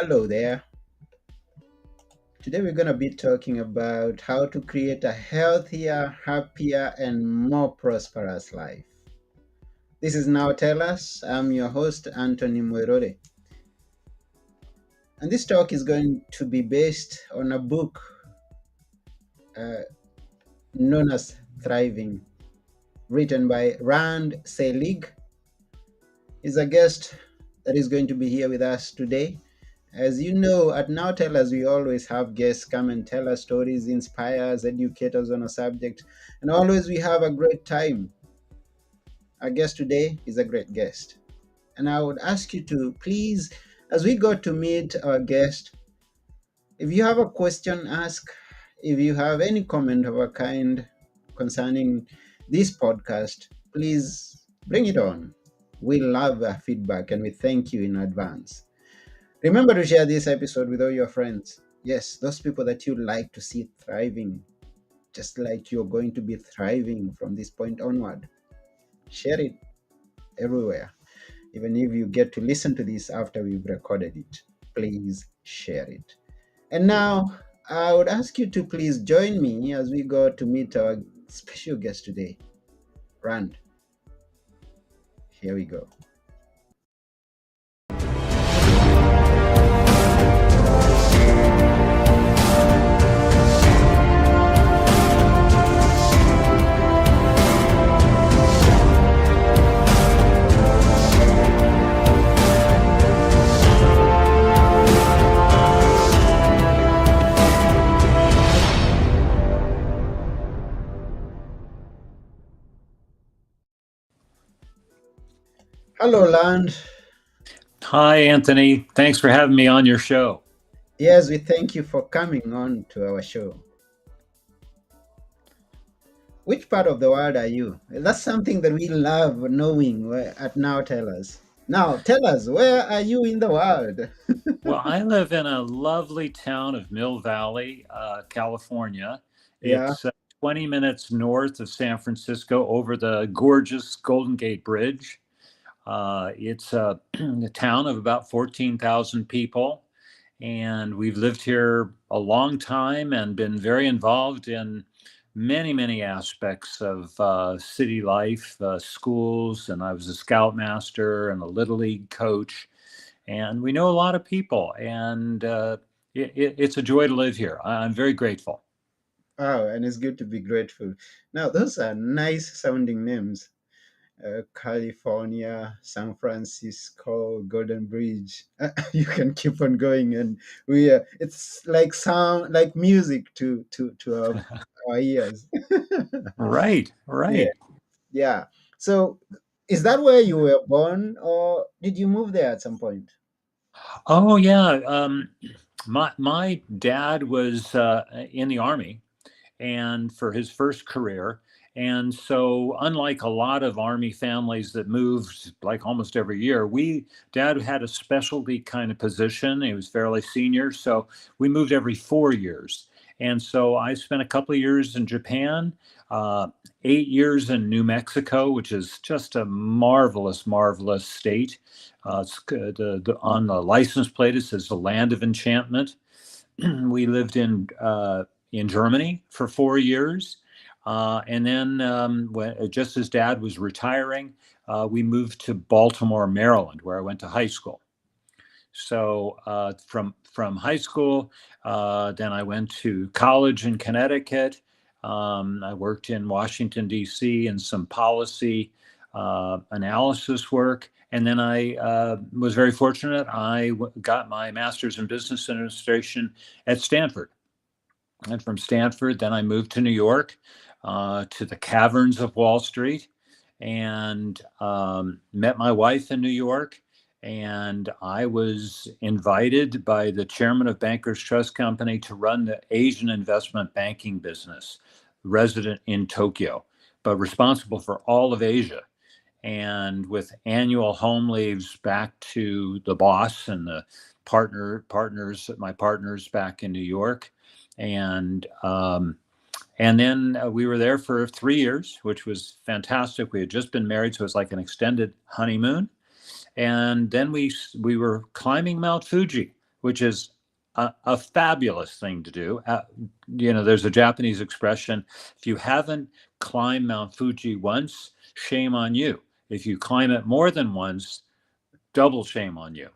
Hello there. Today we're going to be talking about how to create a healthier, happier, and more prosperous life. This is Now Tell Us. I'm your host, Anthony Muerode. And this talk is going to be based on a book uh, known as Thriving, written by Rand Selig. He's a guest that is going to be here with us today. As you know, at Now Tell Us, we always have guests come and tell us stories, inspire us, educate us on a subject, and always we have a great time. Our guest today is a great guest. And I would ask you to please, as we go to meet our guest, if you have a question, ask. If you have any comment of a kind concerning this podcast, please bring it on. We love feedback and we thank you in advance. Remember to share this episode with all your friends. Yes, those people that you like to see thriving, just like you're going to be thriving from this point onward. Share it everywhere. Even if you get to listen to this after we've recorded it, please share it. And now, I would ask you to please join me as we go to meet our special guest today, Rand. Here we go. Hello, Rand. Hi, Anthony. Thanks for having me on your show. Yes, we thank you for coming on to our show. Which part of the world are you? That's something that we love knowing at Now Tell Us. Now, tell us, where are you in the world? Well, I live in a lovely town of Mill Valley, California. Yeah. It's 20 minutes north of San Francisco over the gorgeous Golden Gate Bridge. It's a town of about 14,000 people, and we've lived here a long time and been very involved in many aspects of city life, schools, and I was a scoutmaster and a little league coach. And we know a lot of people, and it's a joy to live here. I'm very grateful. Oh, and it's good to be grateful. Now, those are nice sounding names. California, San Francisco, Golden Bridge. You can keep on going, and it's like sound like music to our ears. Right, Yeah, right. yeah. So, is that where you were born, or did you move there at some point? Oh yeah. My dad was in the army, and for his first career. And so, unlike a lot of Army families that moved like almost every year, dad had a specialty kind of position. He was fairly senior. So, we moved every 4 years. And so, I spent a couple of years in Japan, 8 years in New Mexico, which is just a marvelous state. On the license plate, it says the land of enchantment. We lived in Germany for 4 years. And then, just as dad was retiring, we moved to Baltimore, Maryland, where I went to high school. So from high school, then I went to college in Connecticut. I worked in Washington, D.C. in some policy analysis work. And then I was very fortunate. Got my master's in business administration at Stanford. And from Stanford, then I moved to New York, to the caverns of Wall Street, and met my wife in New York. And I was invited by the chairman of Bankers Trust Company to run the Asian investment banking business, resident in Tokyo, but responsible for all of Asia. And with annual home leaves back to the boss and the my partners back in New York. And and then we were there for 3 years, which was fantastic. We had just been married, so it was like an extended honeymoon. And then we were climbing Mount Fuji which is a fabulous thing to do. There's a Japanese expression: if you haven't climbed Mount Fuji once, shame on you. If you climb it more than once, double shame on you.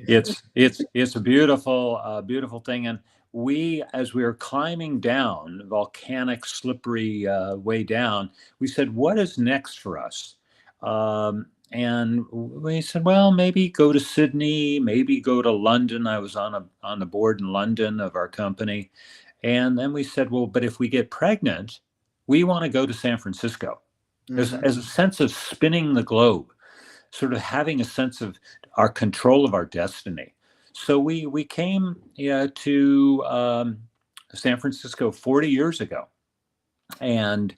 It's a beautiful beautiful thing. And we, as we were climbing down volcanic slippery way down, we said, what is next for us? And we said, well, maybe go to Sydney, maybe go to London. I was on the board in London of our company. And then we said, well, but if we get pregnant, we want to go to San Francisco, Hmm. as a sense of spinning the globe, sort of having a sense of our control of our destiny. So we came, to San Francisco 40 years ago, and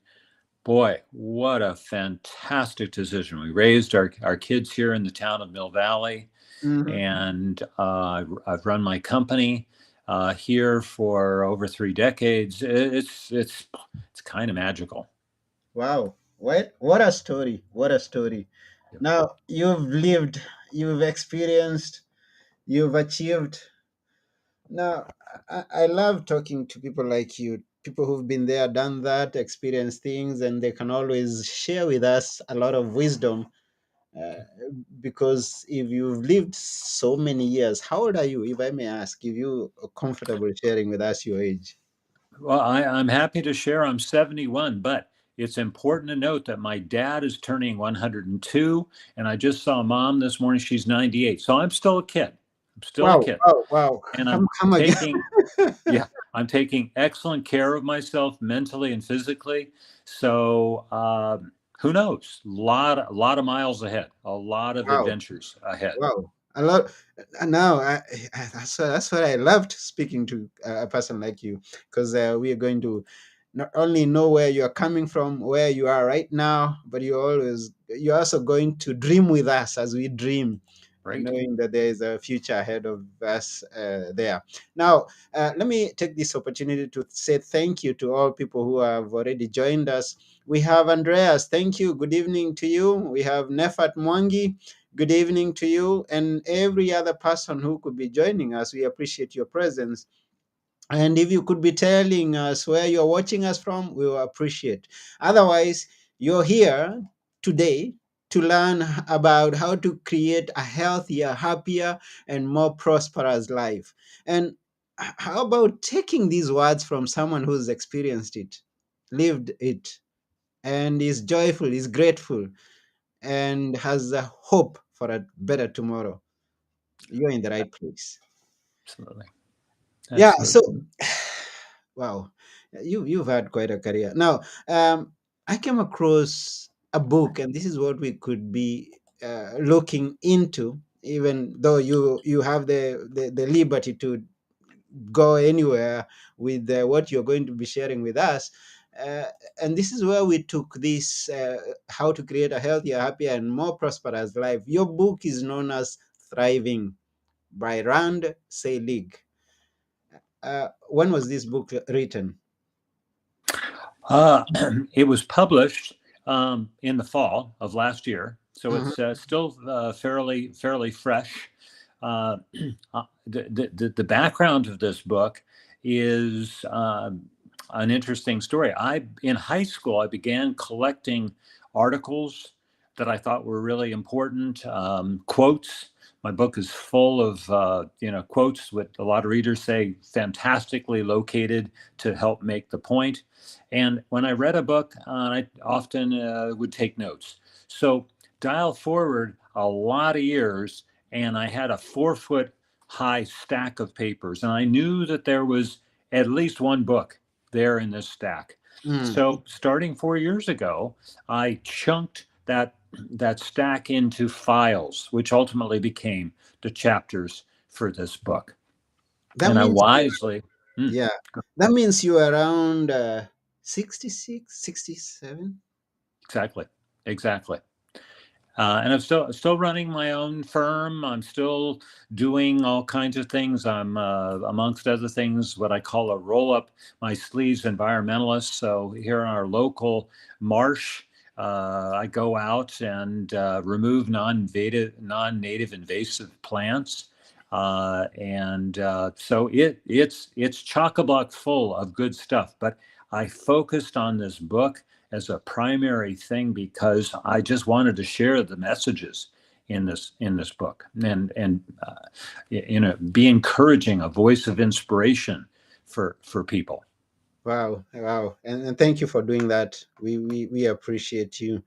boy, what a fantastic decision! We raised our kids here in the town of Mill Valley, Hmm. and I've run my company here for over 3 decades. It's kind of magical. Wow. What a story. What a story. Now you've lived, you've experienced, you've achieved. Now, I love talking to people like you, people who've been there, done that, experienced things, and they can always share with us a lot of wisdom. Uh, because if you've lived so many years, how old are you, if I may ask, if you are comfortable sharing with us your age? Well, I'm happy to share. I'm 71, but it's important to note that my dad is turning 102, and I just saw mom this morning. She's 98. So I'm still a kid. I'm still a Wow, kid. wow, wow. And Come again. taking, yeah, I'm taking excellent care of myself mentally and physically. So who knows? A lot of miles ahead, a lot of Wow. adventures ahead. Wow, a lot. Now, that's what I loved speaking to a person like you, because we are going to not only know where you are coming from, where you are right now, but you're also going to dream with us as we dream, Right. knowing that there is a future ahead of us there. Now, let me take this opportunity to say thank you to all people who have already joined us. We have Andreas, thank you. Good evening to you. We have Nefat Mwangi. Good evening to you and every other person who could be joining us. We appreciate your presence. And if you could be telling us where you're watching us from, we will appreciate. Otherwise, you're here today to learn about how to create a healthier, happier, and more prosperous life. And how about taking these words from someone who's experienced it, lived it, and is joyful, is grateful, and has a hope for a better tomorrow? You're in the right place. Absolutely. Yeah. So, Absolutely. wow, you've had quite a career. Now, I came across a book, and this is what we could be looking into. Even though you have the liberty to go anywhere with what you're going to be sharing with us. Uh, and this is where we took this how to create a healthier, happier, and more prosperous life. Your book is known as Thriving by Rand Selig. When was this book written? Uh, it was published in the fall of last year, so Mhm. it's still fairly fresh. Uh, the background of this book is an interesting story. In high school, I began collecting articles that I thought were really important, quotes. My book is full of quotes, what a lot of readers say fantastically located to help make the point. And when I read a book, I often would take notes. So dial forward a lot of years, and I had a 4 foot high stack of papers, and I knew that there was at least one book there in this stack. Mm. So starting 4 years ago, I chunked that stack into files, which ultimately became the chapters for this book. That And I means, wisely, hmm, yeah, that means you are around 66, 67. exactly, exactly. And I'm still running my own firm. I'm still doing all kinds of things. I'm amongst other things what I call a roll up my sleeves environmentalist. So here in our local marsh, I go out and remove non-native invasive plants. So it's chock-a-block full of good stuff. But I focused on this book as a primary thing because I just wanted to share the messages in this book, and be encouraging, a voice of inspiration for people. Wow, wow. And thank you for doing that. We appreciate you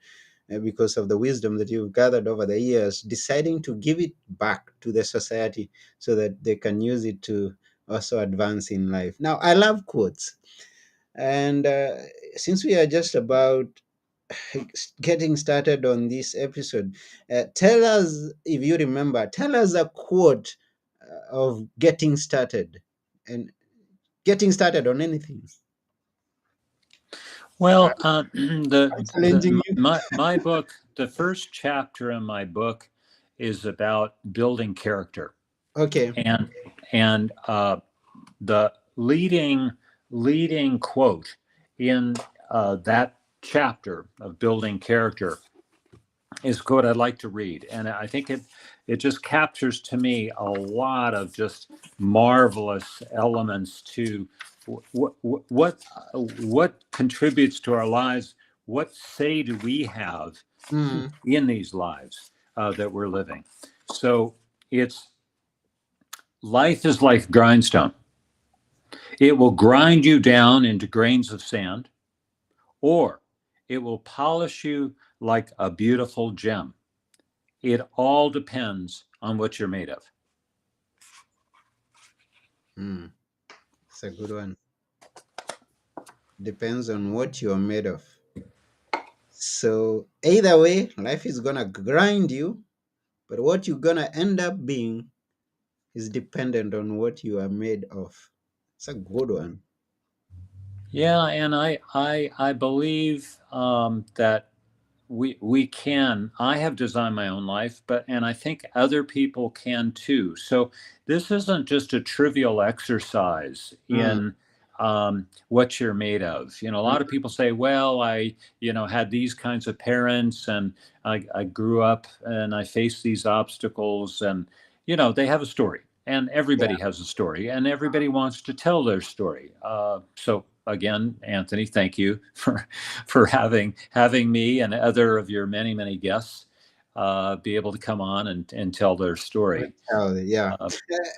because of the wisdom that you've gathered over the years, deciding to give it back to the society so that they can use it to also advance in life. Now, I love quotes. And since we are just about getting started on this episode, tell us, if you remember, tell us a quote of getting started and getting started on anything. Well, the I'm the challenging you. my book, the first chapter in my book, is about building character, Okay. and the leading quote in that chapter of building character is a quote I'd like to read, and I think it just captures to me a lot of just marvelous elements to what what contributes to our lives. What say do we have Mm, in these lives that we're living? So it's life is like grindstone. It will grind you down into grains of sand, or it will polish you like a beautiful gem. It all depends on what you're made of. mm, it's a good one. Depends on what you're made of. So either way, life is gonna grind you, but what you're gonna end up being is dependent on what you are made of. It's a good one. Yeah, and I believe that we can. I have designed my own life, but and I think other people can too. So this isn't just a trivial exercise Mm, in what you're made of. A lot of mm, people say, "Well, I had these kinds of parents, and I grew up, and I faced these obstacles, and they have a story." And everybody yeah, has a story, and everybody wants to tell their story. So again, Anthony, thank you for having me and other of your many guests be able to come on and tell their story. yeah. Uh,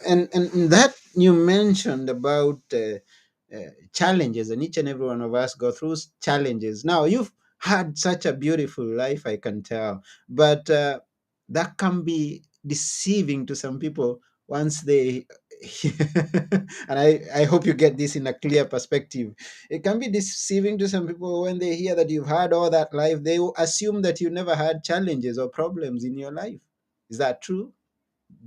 And that you mentioned about challenges, and each and every one of us go through challenges. Now you've had such a beautiful life, I can tell, but that can be deceiving to some people once they and I hope you get this in a clear perspective. It can be deceiving to some people when they hear that you've had all that life. They will assume that you never had challenges or problems in your life. Is that true?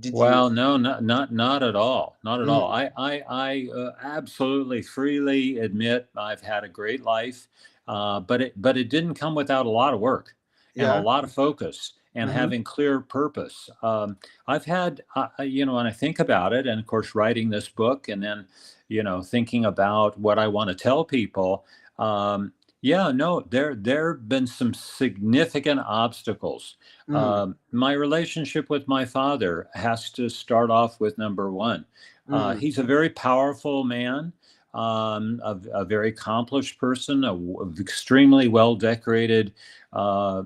Did you? Well, no, not at all, not at all. Mm, I absolutely freely admit I've had a great life, but it didn't come without a lot of work and a yeah. lot of focus and Mm-hmm. having clear purpose. I've had, and I think about it, and of course, writing this book, and then, thinking about what I want to tell people. Um, yeah, no, there have been some significant obstacles. Mm, My relationship with my father has to start off with number one. mm, He's a very powerful man, a very accomplished person, extremely well decorated uh,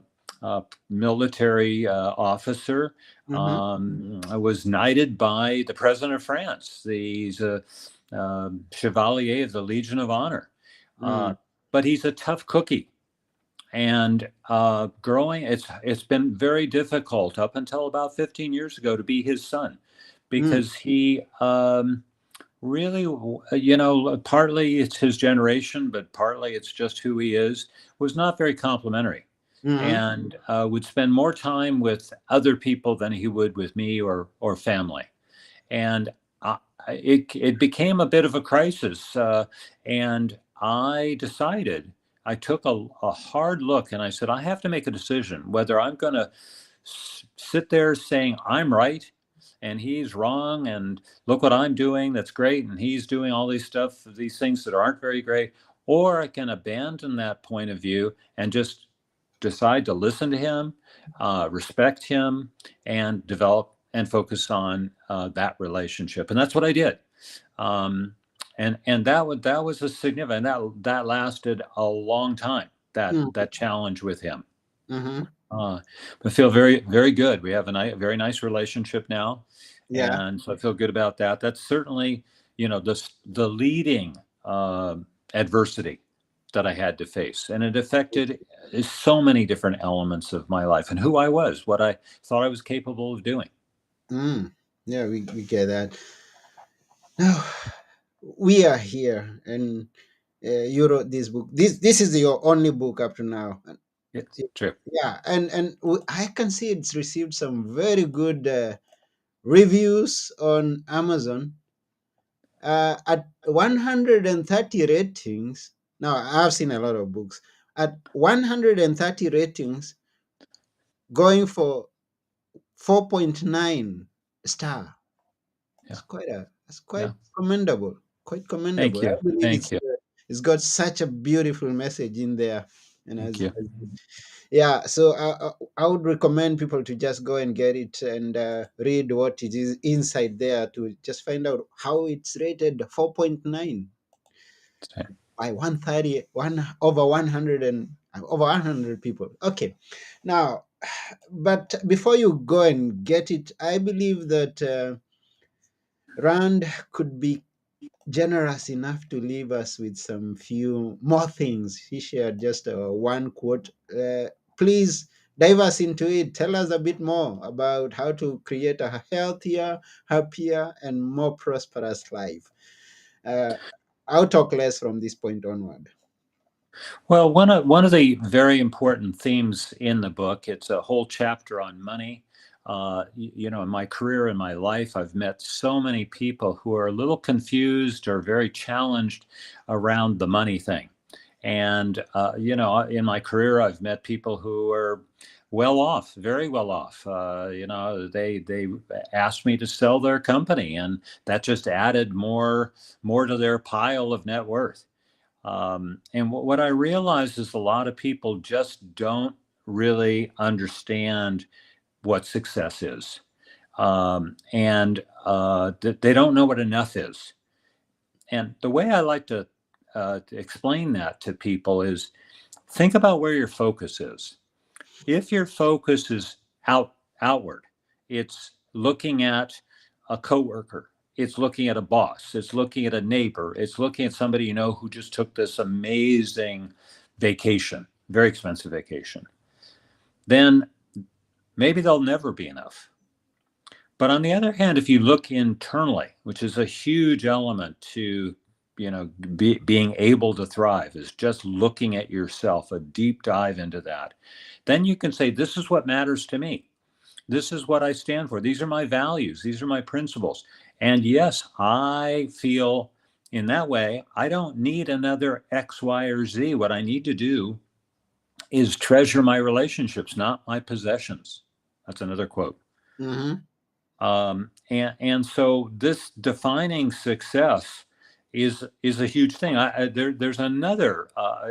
military officer. mm-hmm. I was knighted by the president of France. He's a Chevalier of the Legion of Honor. Mm, Uh, but he's a tough cookie, and growing, it's been very difficult up until about 15 years ago to be his son, mm, because he really, partly it's his generation, but partly it's just who he is, was not very complimentary, mm, and would spend more time with other people than he would with me or family. And it became a bit of a crisis, and I decided, I took a hard look, and I said, I have to make a decision whether I'm going to sit there saying I'm right and he's wrong, and look what I'm doing that's great, and he's doing all these things that aren't very great, or I can abandon that point of view and just decide to listen to him, respect him, and develop and focus on that relationship. And that's what I did. Um, and that was a significant, that lasted a long time, that challenge with him. Mm-hmm. Uh, I feel very, very good. We have a very nice relationship now, Yeah. and so I feel good about that. That's certainly, the leading adversity that I had to face, and it affected so many different elements of my life and who I was, what I thought I was capable of doing. Mm. Yeah, we get that. Now we are here, and you wrote this book. This is your only book up to now. Yeah, true. Yeah, and I can see it's received some very good reviews on Amazon. At 130 ratings. Now I've seen a lot of books. At 130 ratings, going for 4.9 star. Yeah, It's yeah. quite commendable. Quite Thank commendable. I you, believe thank you, it's got such a beautiful message in there. And thank you. yeah, so I would recommend people to just go and get it and read what it is inside there to just find out how it's rated 4.9 by 130, over 100 and over 100 people. Okay, now, but before you go and get it, I believe that Rand could be generous enough to leave us with some few more things. He shared just one quote. Please dive us into it. Tell us a bit more about how to create a healthier, happier, and more prosperous life. Uh, I'll talk less from this point onward. Well, one of the very important themes in the book, it's a whole chapter on money. In my career, in my life, I've met so many people who are a little confused or very challenged around the money thing. And in my career, I've met people who are well off, very well off. They asked me to sell their company, and that just added more to their pile of net worth. And what I realize is a lot of people just don't really understand what success is. And they don't know what enough is. And the way I like to explain that to people is think about where your focus is. If your focus is outward, it's looking at a coworker, it's looking at a boss, it's looking at a neighbor, it's looking at somebody who just took this amazing vacation, very expensive vacation, then maybe there'll never be enough. But on the other hand, if you look internally, which is a huge element to being able to thrive, is just looking at yourself, a deep dive into that, then you can say, this is what matters to me. This is what I stand for. These are my values. These are my principles. And yes, I feel in that way, I don't need another X, Y, or Z. What I need to do is treasure my relationships, not my possessions. That's another quote. Mm-hmm. And so this defining success is a huge thing. There's another,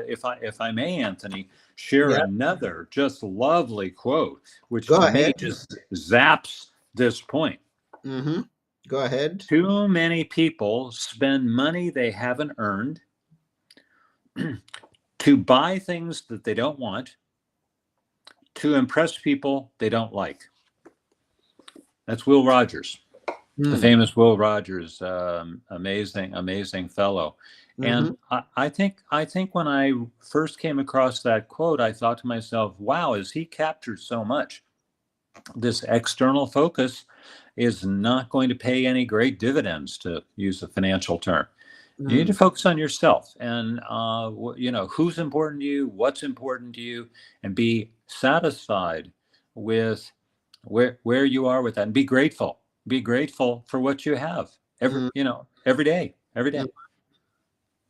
if I may, Anthony, share Yeah, another just lovely quote, which go to me ahead. just zaps this point. Mm-hmm. Go ahead. Too many people spend money they haven't earned to buy things that they don't want, to impress people they don't like. That's Will Rogers. The Mm. famous Will Rogers, amazing, amazing fellow. Mm-hmm. And I think when I first came across that quote, I thought to myself, wow, as he captured so much, this external focus is not going to pay any great dividends, to use a financial term. You need to Mm. focus on yourself and, who's important to you, what's important to you, and be satisfied with where you are with that, and be grateful for what you have Mm. every day, every Mm. day.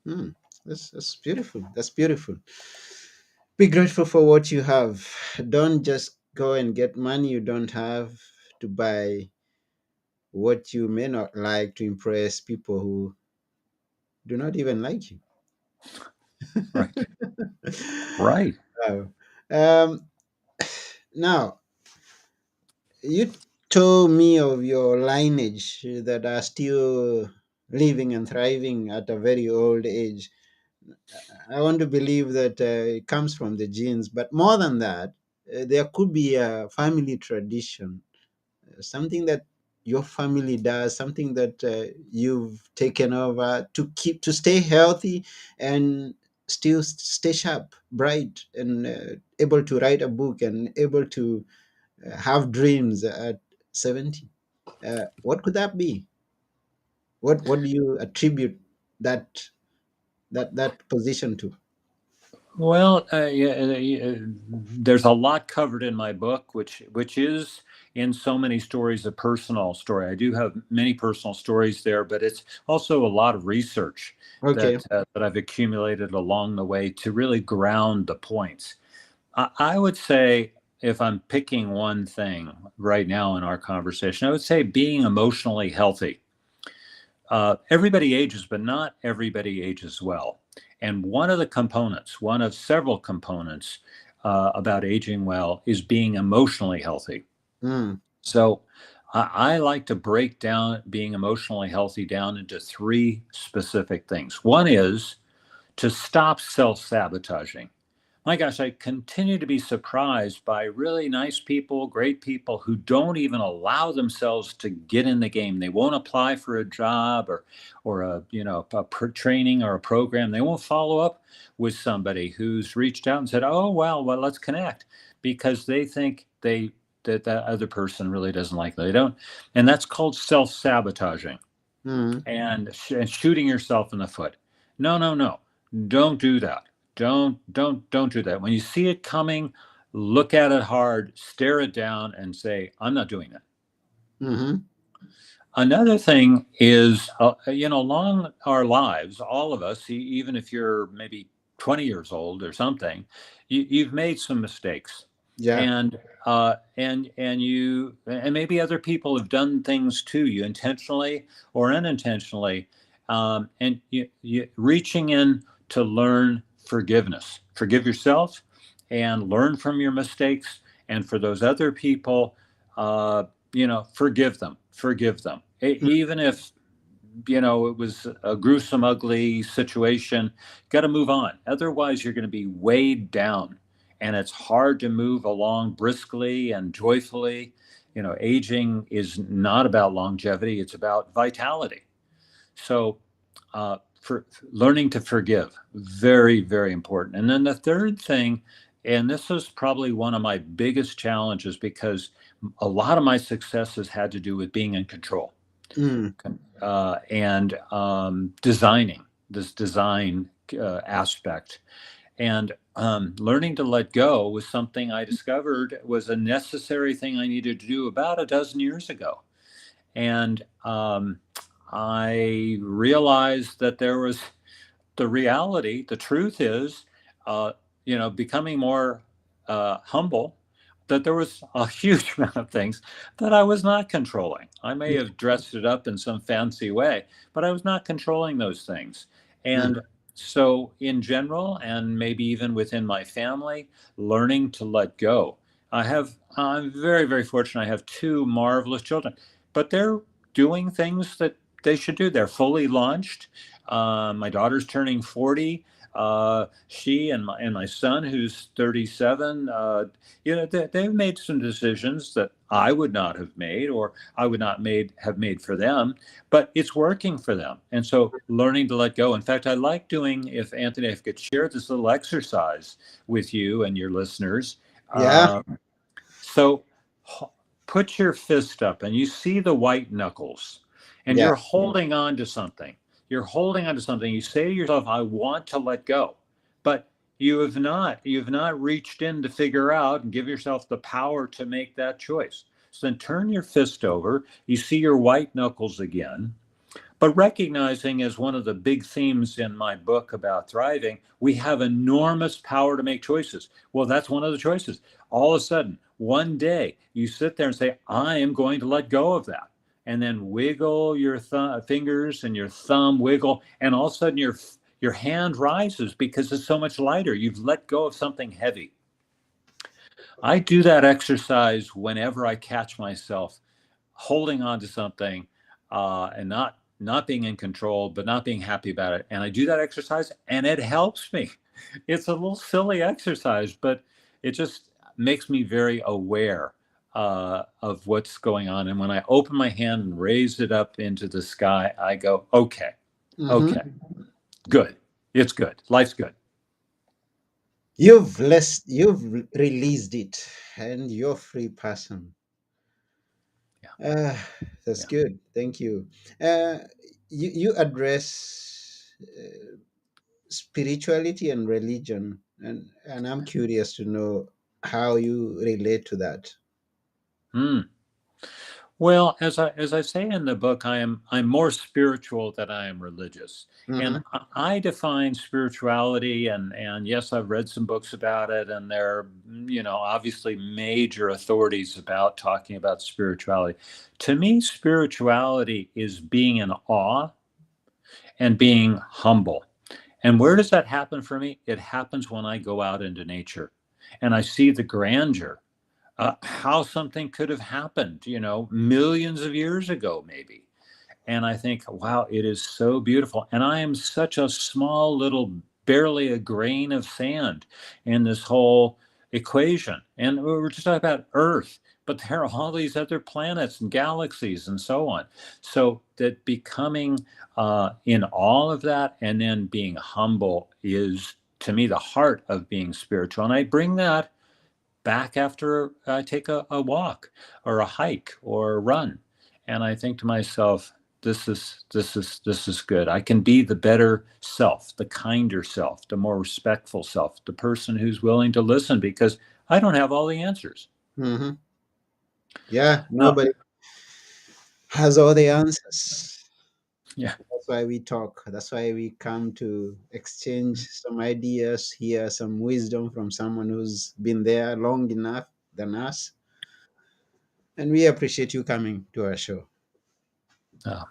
Mm. That's beautiful. That's beautiful. Be grateful for what you have. Don't just go and get money you don't have to buy what you may not like to impress people who do not even like you. Right, right. Wow. Um, now, you. told me of your lineage that are still living and thriving at a very old age. I want to believe that it comes from the genes, but more than that, there could be a family tradition, something that your family does, something that you've taken over to keep to stay healthy and still stay sharp, bright, and able to write a book and able to have dreams at 70. What could that be? What do you attribute that that position to? Well, yeah, there's a lot covered in my book, which is in so many stories a personal story. I do have many personal stories there, but it's also a lot of research Okay. that I've accumulated along the way to really ground the points. I would say, if I'm picking one thing right now in our conversation, I would say being emotionally healthy. Everybody ages, but not everybody ages well. And one of the components, one of several components about aging well, is being emotionally healthy. Mm, So I like to break down being emotionally healthy down into three specific things. One is to stop self sabotaging. My gosh, I continue to be surprised by really nice people, great people who don't even allow themselves to get in the game. They won't apply for a job or a training or a program. They won't follow up with somebody who's reached out and said, "Oh well, let's connect," because they think that other person really doesn't like them. They don't, and that's called self sabotaging mm, and shooting yourself in the foot. No, no, no. Don't do that. Don't do that. When you see it coming, look at it hard, stare it down and say, I'm not doing that. mm-hmm. Another thing is, along our lives, all of us, even if you're maybe 20 years old or something, you've made some mistakes, Yeah. and maybe other people have done things to you intentionally or unintentionally, and you reaching in to learn forgiveness, forgive yourself, and learn from your mistakes, and for those other people, forgive them, even if it was a gruesome, ugly situation. Got to move on, otherwise you're going to be weighed down, and it's hard to move along briskly and joyfully. Aging is not about longevity, it's about vitality. So for learning to forgive, very, very important. And then the third thing, and this is probably one of my biggest challenges, because a lot of my success has had to do with being in control, Mm, and designing this design aspect. And learning to let go was something I discovered was a necessary thing I needed to do about a dozen years ago. And I realized that there was the reality, the truth is, uh, becoming more humble, that there was a huge amount of things that I was not controlling. I may yeah. have dressed it up in some fancy way, but I was not controlling those things. Mm, And so, in general, and maybe even within my family, learning to let go. I'm very, very fortunate. I have two marvelous children, but they're doing things that they should do. They're fully launched. My daughter's turning 40. She and my son, who's 37, they've made some decisions that I would not have made, or I would not have made for them, but it's working for them. And so, learning to let go. In fact, I like doing, if Anthony, if I could share this little exercise with you and your listeners. yeah. Uh, so put your fist up and you see the white knuckles, and Yeah. you're holding on to something. You're holding on to something. You say to yourself, I want to let go. But you've not reached in to figure out and give yourself the power to make that choice. So then turn your fist over. You see your white knuckles again. But recognizing, as one of the big themes in my book about thriving, we have enormous power to make choices. Well, that's one of the choices. All of a sudden, one day, you sit there and say, I am going to let go of that. And then wiggle your fingers and your thumb wiggle, and all of a sudden your hand rises because it's so much lighter. You've let go of something heavy. I do that exercise whenever I catch myself holding on to something and not being in control, but not being happy about it. And I do that exercise, and it helps me. It's a little silly exercise, but it just makes me very aware of what's going on. And when I open my hand and raise it up into the sky, I go, okay, okay, Mm-hmm. good. It's good. Life's good. You've released it, and you're a free person. Yeah, Uh, that's yeah. good. Thank you. Uh, you address spirituality and religion, and I'm curious to know how you relate to that. Mm. Well, as I say in the book, I'm more spiritual than I am religious, and Mm-hmm. I define spirituality, and yes, I've read some books about it, and they're obviously major authorities about talking about spirituality. To me, spirituality is being in awe and being humble. And where does that happen for me? It happens when I go out into nature, and I see the grandeur, how something could have happened, millions of years ago, maybe. And I think, wow, it is so beautiful. And I am such a small little, barely a grain of sand in this whole equation. And we were just talking about Earth, but there are all these other planets and galaxies and so on. So that becoming in all of that and then being humble is, to me, the heart of being spiritual. And I bring that back after I take a walk or a hike or a run. And I think to myself, this is good. I can be the better self, the kinder self, the more respectful self, the person who's willing to listen because I don't have all the answers. Mm-hmm. Yeah, Now, nobody has all the answers. yeah, That's why we talk. That's why we come to exchange some ideas, hear some wisdom from someone who's been there long enough than us. And we appreciate you coming to our show.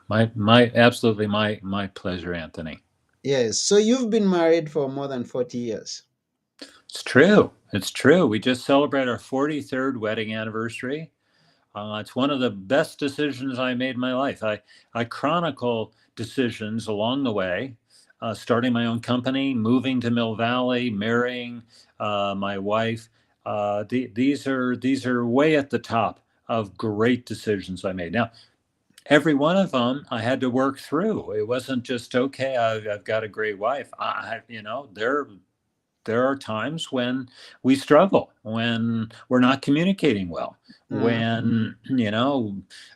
my absolutely my pleasure, Anthony. Yes. So you've been married for more than 40 years. It's true. It's true. We just celebrated our 43rd wedding anniversary. It's one of the best decisions I made in my life. I chronicle decisions along the way, starting my own company, moving to Mill Valley, marrying my wife. These are way at the top of great decisions I made. Now, every one of them I had to work through. It wasn't just okay. I've got a great wife. There are times when we struggle, when we're not communicating well, Mm, when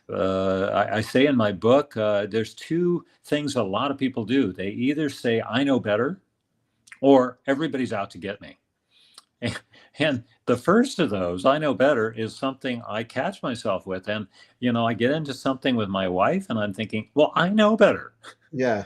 I say in my book, there's two things a lot of people do. They either say I know better or everybody's out to get me. And the first of those, I know better, is something I catch myself with. And I get into something with my wife and I'm thinking, well, I know better. yeah.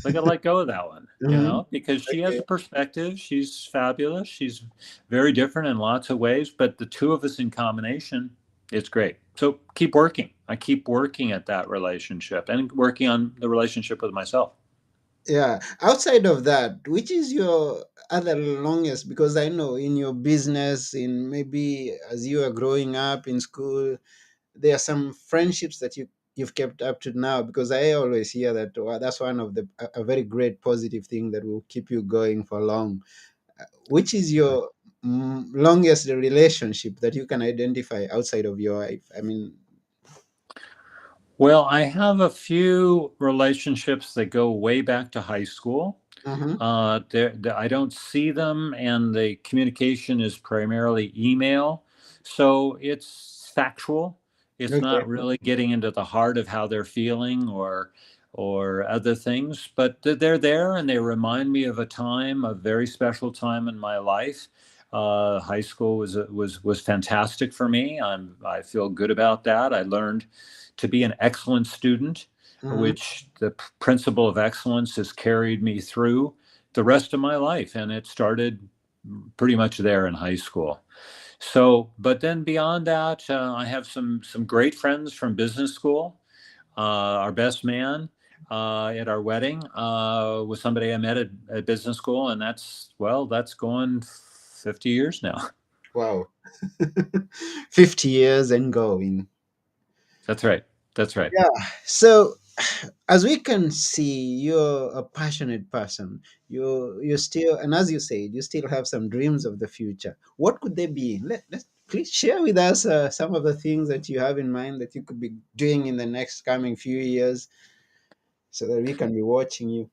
I got to let go of that one, Hmm. because she has Okay. a perspective. She's fabulous. She's very different in lots of ways, but the two of us in combination, it's great. So keep working. I keep working at that relationship and working on the relationship with myself. Yeah. Outside of that, which is your other longest? Because I know in your business, in maybe as you are growing up in school, there are some friendships that you've kept up to now. Because I always hear that that's one of the a very great positive thing that will keep you going for long. Which is your longest relationship that you can identify outside of your wife? I mean, Well, I have a few relationships that go way back to high school. uh-huh. I don't see them, and the communication is primarily email. So it's factual. It's Okay. not really getting into the heart of how they're feeling or other things, but they're there and they remind me of a time, a very special time in my life. High school was fantastic for me. I feel good about that. I learned to be an excellent student, Uh-huh. which the principle of excellence has carried me through the rest of my life. And it started pretty much there in high school. So, but then beyond that, I have some great friends from business school. Our best man at our wedding was somebody I met at business school, and that's going 50 years now. Wow. 50 years and going. That's right. That's right. Yeah. So, as we can see, you're a passionate person. You still, and as you said, you still have some dreams of the future. What could they be? Let's please share with us some of the things that you have in mind that you could be doing in the next coming few years, so that we can be watching you.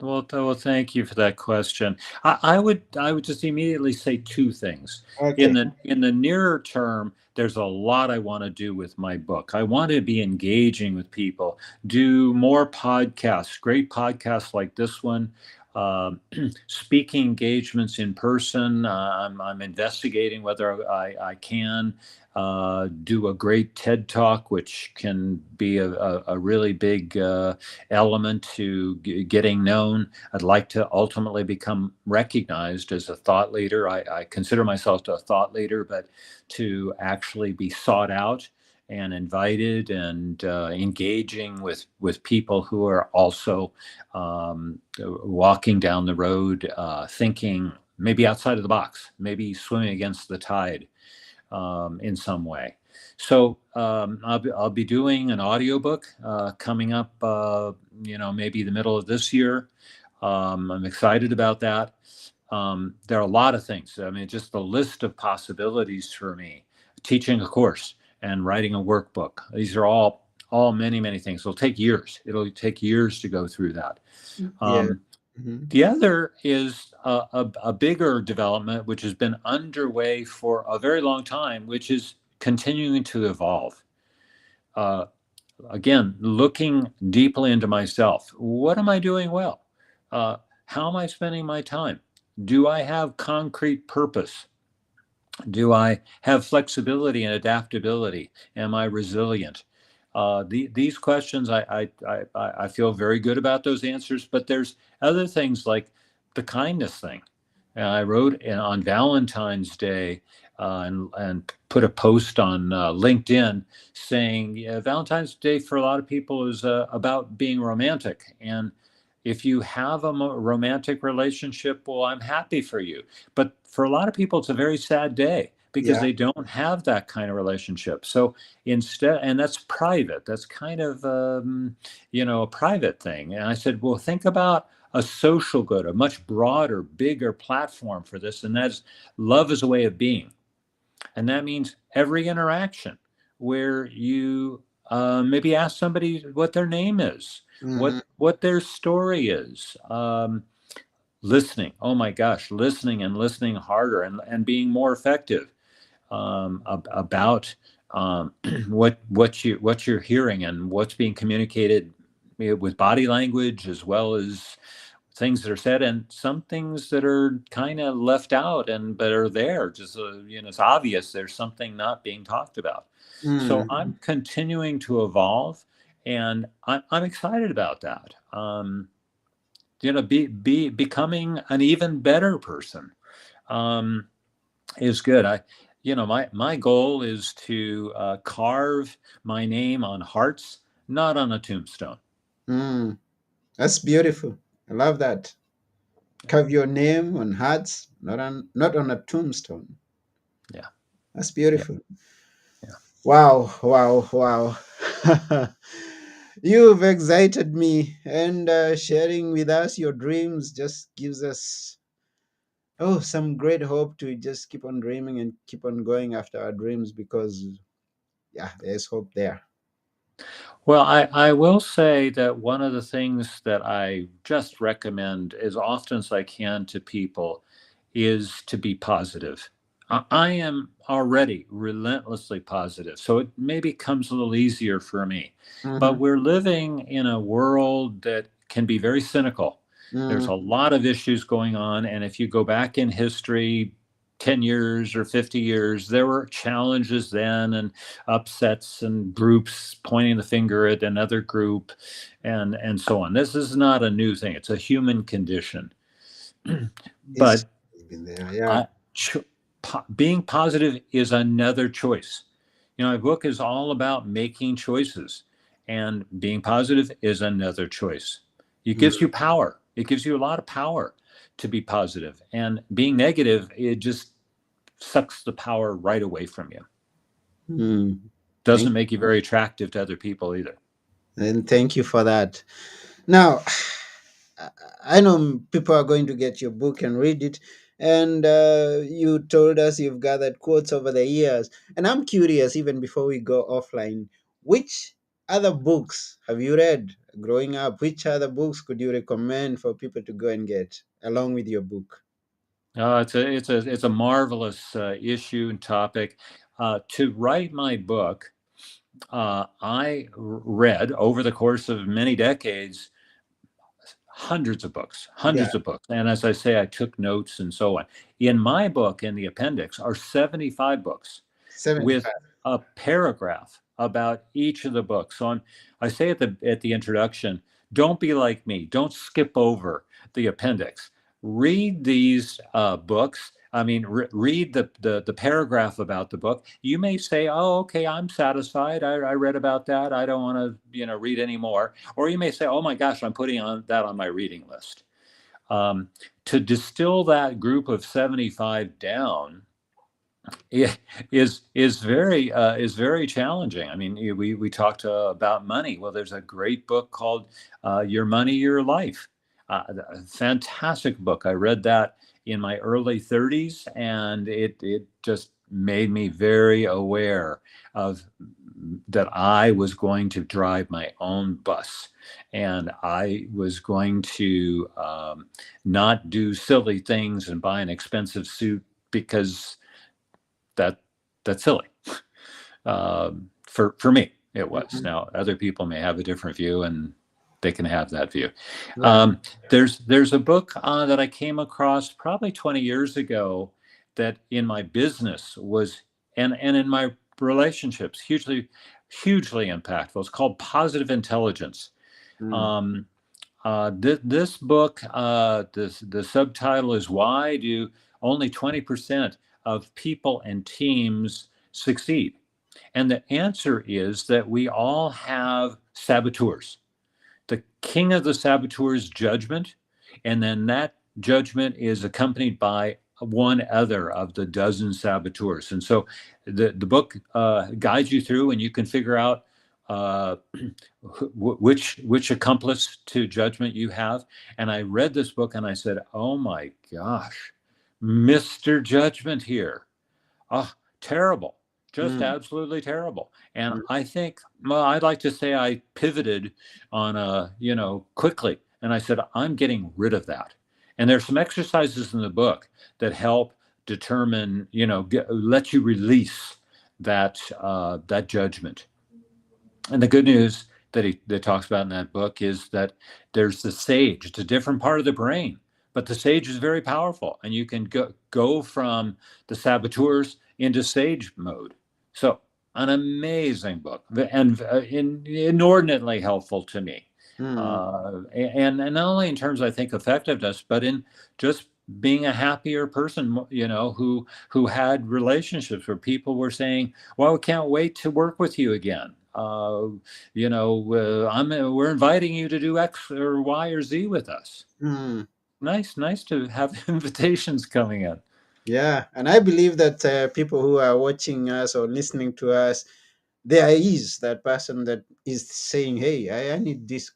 Well, thank you for that question. I would just immediately say two things. Okay. In the nearer term, there's a lot I want to do with my book. I want to be engaging with people, do more podcasts, great podcasts like this one, um, speaking engagements in person. I'm investigating whether I can do a great TED talk, which can be a really big element to getting known. I'd like to ultimately become recognized as a thought leader. I consider myself a thought leader, but to actually be sought out and invited and engaging with people who are also walking down the road, thinking maybe outside of the box, maybe swimming against the tide in some way. So I'll be doing an audiobook coming up, maybe the middle of this year. I'm excited about that. There are a lot of things. I mean, just the list of possibilities for me. Teaching a course and writing a workbook. These are all many, many things. It'll take years. It'll take years to go through that. Yeah. Um, Hmm. the other is a bigger development, which has been underway for a very long time, which is continuing to evolve. Uh, Again, looking deeply into myself. What am I doing well? How am I spending my time? Do I have concrete purpose? Do I have flexibility and adaptability? Am I resilient? These questions, I feel very good about those answers, but there's other things like the kindness thing. I wrote on Valentine's Day and put a post on LinkedIn saying Valentine's Day for a lot of people is about being romantic. And if you have a romantic relationship, well, I'm happy for you. But for a lot of people, it's a very sad day because Yeah. they don't have that kind of relationship. So instead, and that's private, that's kind of, a private thing. And I said, well, think about a social good, a much broader, bigger platform for this. And that's love is a way of being. And that means every interaction where you maybe ask somebody what their name is, Hmm. what their story is. Listening, oh my gosh, listening and listening harder and being more effective about what you're hearing and what's being communicated with body language as well as things that are said and some things that are kind of left out and but are there just it's obvious there's something not being talked about. So Hmm. I'm continuing to evolve and I'm excited about that. Be becoming an even better person um, is good. My goal is to carve my name on hearts, not on a tombstone. Hmm. That's beautiful. I love that. Carve your name on hearts, not on a tombstone. Yeah, That's yeah, beautiful. yeah. Wow, wow, wow. You've excited me, and sharing with us your dreams just gives us some great hope to just keep on dreaming and keep on going after our dreams, because yeah, there's hope there. Well, I will say that one of the things that I just recommend as often as I can to people is to be positive. I am already relentlessly positive, so it maybe comes a little easier for me. But Mm-hmm. we're living in a world that can be very cynical. There's Mm, a lot of issues going on, and if you go back in history, 10 years or 50 years, there were challenges then and upsets and groups pointing the finger at another group and so on. This is not a new thing. It's a human condition. it's But been there, yeah. I, being positive is another choice. My book is all about making choices, and being positive is another choice. It gives you power. It gives you a lot of power to be positive, and being negative, it just sucks the power right away from you. Mm-hmm. Thank Doesn't make you very attractive to other people either. and thank you for that. Now, I I know people are going to get your book and read it, and you told us you've gathered quotes over the years, and I'm curious. Even before we go offline, which other books have you read growing up? Which other books could you recommend for people to go and get along with your book? It's a marvelous issue and topic. To write my book, I read over the course of many decades Yeah, hundreds of books. And as I say, I took notes and so on. In my book, in the appendix, are 75 books with 75. a paragraph about each of the books. So I say at the introduction, don't be like me. Don't skip over the appendix. Read these books. I mean, read the paragraph about the book. You may say, "Oh, okay, I'm satisfied. I read about that. I don't want to, read anymore." Or you may say, "Oh my gosh, I'm putting on that on my reading list." Um, to distill that group of 75 down is very challenging. I mean, we talked about money. Well, there's a great book called "Your Money, Your Life." A fantastic book. I read that in my early 30s, and it just made me very aware of that I was going to drive my own bus, and I was going to not do silly things and buy an expensive suit because that that's silly. For me, it was. Mhm. Now, other people may have a different view, and they can have that view. Right. Um, there's a book that I came across probably 20 years ago that in my business was and in my relationships hugely impactful. It's called Positive Intelligence. Mm. Um, this book, the subtitle is "Why Do Only 20% of People and Teams Succeed?" And the answer is that we all have saboteurs. The king of the saboteurs is judgment, and then that judgment is accompanied by one other of the dozen saboteurs. And so the book guides you through, and you can figure out uh, which accomplice to judgment you have. And I read this book and I said, "Oh my gosh, Mr. Judgment here. Oh, terrible. Just Mm. absolutely terrible." And Mm. I think, well, I'd like to say I pivoted quickly. And I said, I'm getting rid of that. And there's some exercises in the book that help determine, let you release that judgment. And the good news that talks about in that book is that there's the sage. It's a different part of the brain, but the sage is very powerful, and you can go from the saboteurs into sage mode. So, an amazing book, and inordinately helpful to me, Mm. and not only in terms, I think, effectiveness, but in just being a happier person. Who had relationships where people were saying, "Well, we can't wait to work with you again." We're inviting you to do X or Y or Z with us. Mm. Nice to have invitations coming in. Yeah, and I believe that people who are watching us or listening to us, there is that person that is saying, "Hey, I need this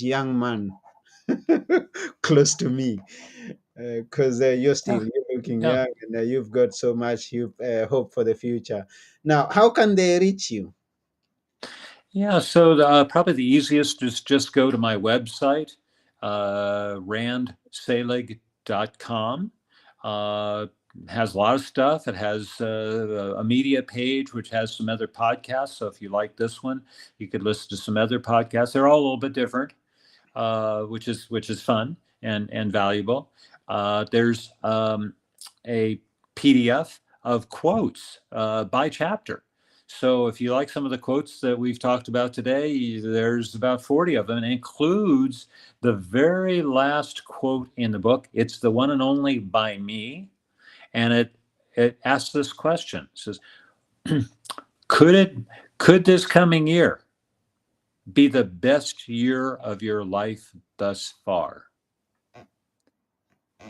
young man close to me," because Yeah, you're looking yeah, young and you've got so much hope for the future. Now, how can they reach you? yeah. So probably the easiest is just go to my website, randselig.com. Uh, has a lot of stuff. It has a media page which has some other podcasts. So if you like this one, you could listen to some other podcasts. They're all a little bit different. Which is fun and valuable. There's a PDF of quotes by chapter. So if you like some of the quotes that we've talked about today, there's about 40 of them. And it includes the very last quote in the book. It's the one and only by me, and it asks this question. It says, "Could it could this coming year be the best year of your life thus far?"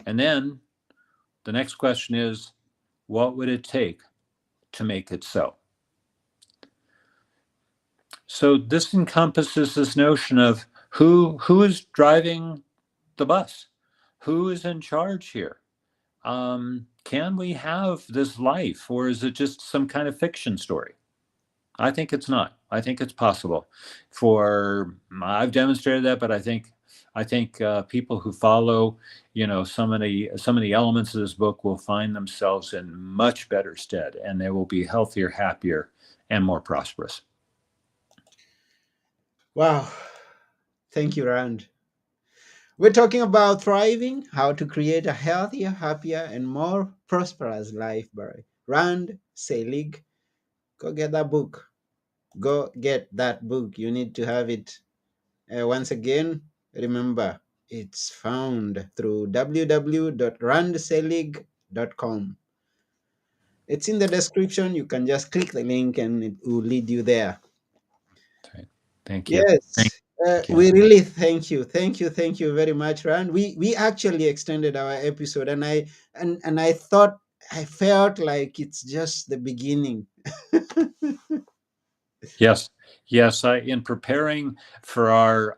And then the next question is, what would it take to make it so? So this encompasses this notion of who is driving the bus, who is in charge here. Can we have this life, or is it just some kind of fiction story? I think it's not. I think it's possible. For I've demonstrated that, but I think people who follow, some of the elements of this book will find themselves in much better stead, and they will be healthier, happier, and more prosperous. Wow. Thank you, Rand. We're talking about thriving, how to create a healthier, happier, and more prosperous life by Rand Selig. Go get that book. Go get that book. You need to have it. Once again, remember, it's found through www.randselig.com. It's in the description. You can just click the link and it will lead you there. Right. Thank you. Thank Yes, you. we really thank you very much, Rand. We actually extended our episode, and I thought I felt like it's just the beginning. Yes, yes. In preparing for our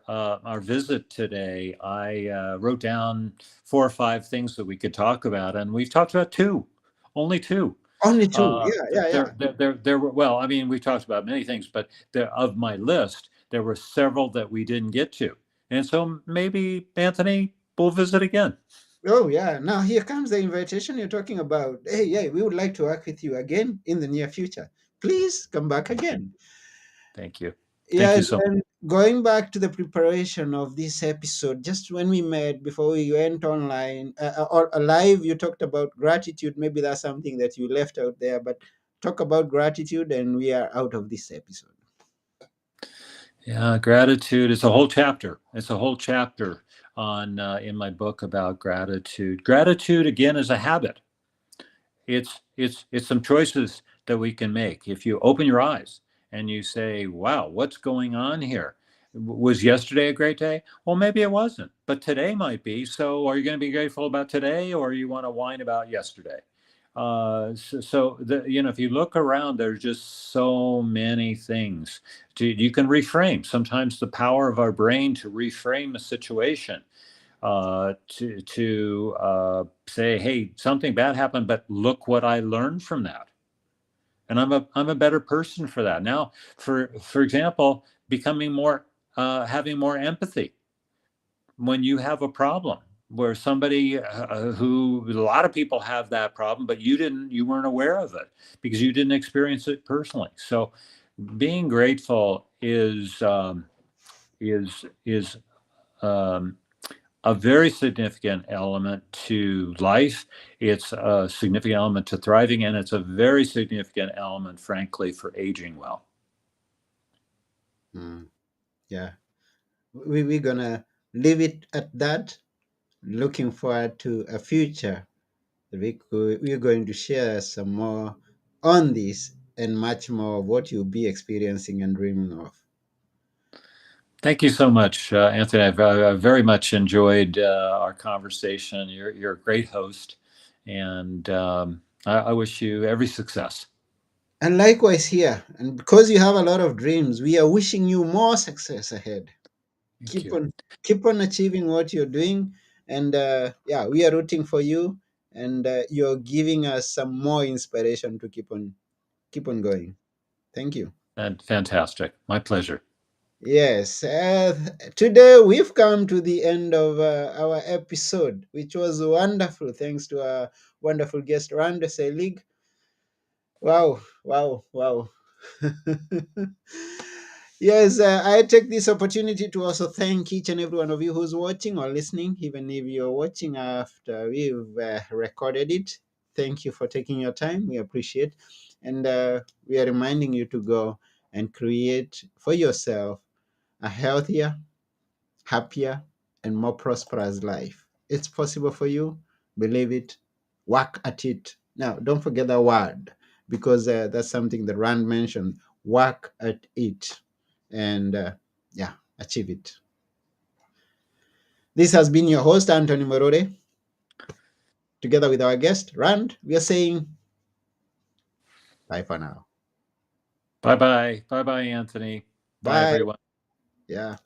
visit today, I wrote down 4 or 5 things that we could talk about, and we've talked about two, only two. Only two, yeah, yeah, yeah. There were, well, I mean, we talked about many things, but of my list, there were several that we didn't get to, and so maybe Anthony will visit again. Oh, yeah. Now here comes the invitation you're talking about. Hey, yeah, we would like to work with you again in the near future. Please come back again. Thank you. Thank you Yes, so much. and going back to the preparation of this episode, just when we met before we went online or live, you talked about gratitude. Maybe that's something that you left out there, but talk about gratitude, and we are out of this episode. Yeah, gratitude is a whole chapter. It's a whole chapter on in my book about gratitude. Gratitude again is a habit. It's some choices that we can make. If you open your eyes and you say, "Wow, what's going on here? Was yesterday a great day? Well, maybe it wasn't, but today might be. So, are you going to be grateful about today, or you want to whine about yesterday?" If you look around, there's just so many things. You can reframe. Sometimes the power of our brain to reframe a situation, to say, "Hey, something bad happened, but look what I learned from that, and I'm a better person for that." Now, for example, becoming more, having more empathy when you have a problem where somebody, who a lot of people have that problem, but you weren't aware of it because you didn't experience it personally. So, being grateful is um, a very significant element to life. It's a significant element to thriving, and it's a very significant element, frankly, for aging well. Mm, yeah, we're gonna leave it at that. Looking forward to a future. We're going to share some more on this and much more of what you'll be experiencing and dreaming of. Thank you so much, Anthony. I've very much enjoyed our conversation. You're a great host, and I wish you every success. And likewise here, and because you have a lot of dreams, we are wishing you more success ahead. Thank Keep you. on keep on achieving what you're doing, and yeah, we are rooting for you, and you're giving us some more inspiration to keep on going. Thank you. And fantastic. My pleasure. Yes, today we've come to the end of our episode, which was wonderful. Thanks to our wonderful guest, Rand Selig. Wow, wow, wow. Yes, I take this opportunity to also thank each and every one of you who's watching or listening, even if you're watching after we've recorded it. Thank you for taking your time. We appreciate. And we are reminding you to go and create for yourself a healthier, happier, and more prosperous life. It's possible for you. Believe it. Work at it. Now, don't forget that word, because that's something that Rand mentioned. Work at it, and yeah, achieve it. This has been your host, Anthony Morore, together with our guest, Rand. We are saying bye for now. Bye bye. Bye bye, Anthony. Bye, Bye. everyone. Yeah.